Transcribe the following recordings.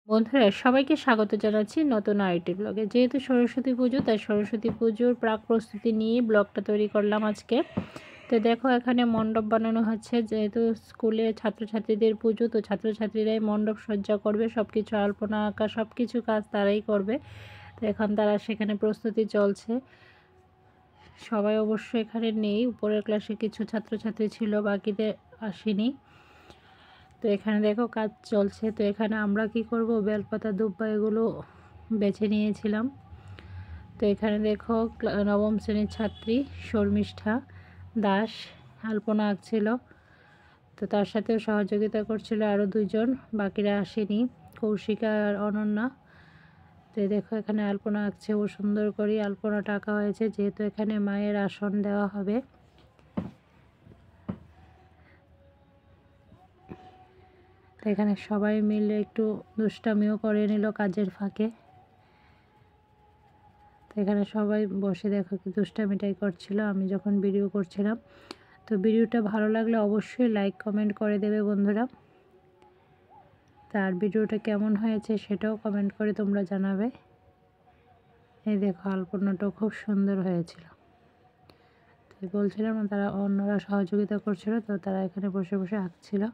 বন্ধুরা সবাইকে স্বাগত জানাচ্ছি নতুন আরেকটি ব্লগে। যেহেতু সরস্বতী পুজো, তাই সরস্বতী পুজোর প্রাক প্রস্তুতি নিয়ে ব্লগটা তৈরি করলাম আজকে। তো দেখো এখানে মণ্ডপ বানানো হচ্ছে, যেহেতু স্কুলে ছাত্রছাত্রীদের পুজো, তো ছাত্রছাত্রীরাই মণ্ডপ সজ্জা করবে, সব কিছু আলপনা আঁকা সব কিছু কাজ তারাই করবে। তো এখন তারা সেখানে প্রস্তুতি চলছে। সবাই অবশ্য এখানে নেই, উপরের ক্লাসে কিছু ছাত্রছাত্রী ছিল, বাকিদের আসেনি। তো এখানে দেখো কাজ চলছে। তো এখানে আমরা কি করব, বেলপাতা দুব্বা এগুলো বেছে নিয়েছিলাম। তো এখানে দেখো নবম শ্রেণীর ছাত্রী শর্মিষ্ঠা দাস আলপনা আঁকছিল। তো তার সাথেও সহযোগিতা করছিল আরও দুইজন, বাকিরা আসেনি, কৌশিকা আর অনন্যা। তো দেখো এখানে আলপনা আঁকছে, ও সুন্দর করে আলপনাটা আঁকা হয়েছে, যেহেতু এখানে মায়ের আসন দেওয়া হবে। এখানে সবাই মিলে একটু দুষ্টামিও করে নিল কাজের ফাঁকে। তো এখানে সবাই বসে দেখো কি দুষ্টামিটাই করছিল আমি যখন ভিডিও করছিলাম। তো ভিডিওটা ভালো লাগলে অবশ্যই লাইক কমেন্ট করে দেবে বন্ধুরা। তার ভিডিওটা কেমন হয়েছে সেটাও কমেন্ট করে তোমরা জানাবে। এই দেখো আলপনাটাও খুব সুন্দর হয়েছিল। তো বলছিলাম তারা অন্যরা সহযোগিতা করছিল, তো তারা এখানে বসে বসে আঁকছিল।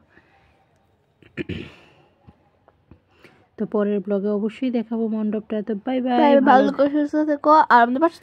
তো পরের ব্লগে অবশ্যই দেখাবো মণ্ডপটা। তো বাই বাই, ভালো করে সুস্থ থেকো আর আমাদের পাশে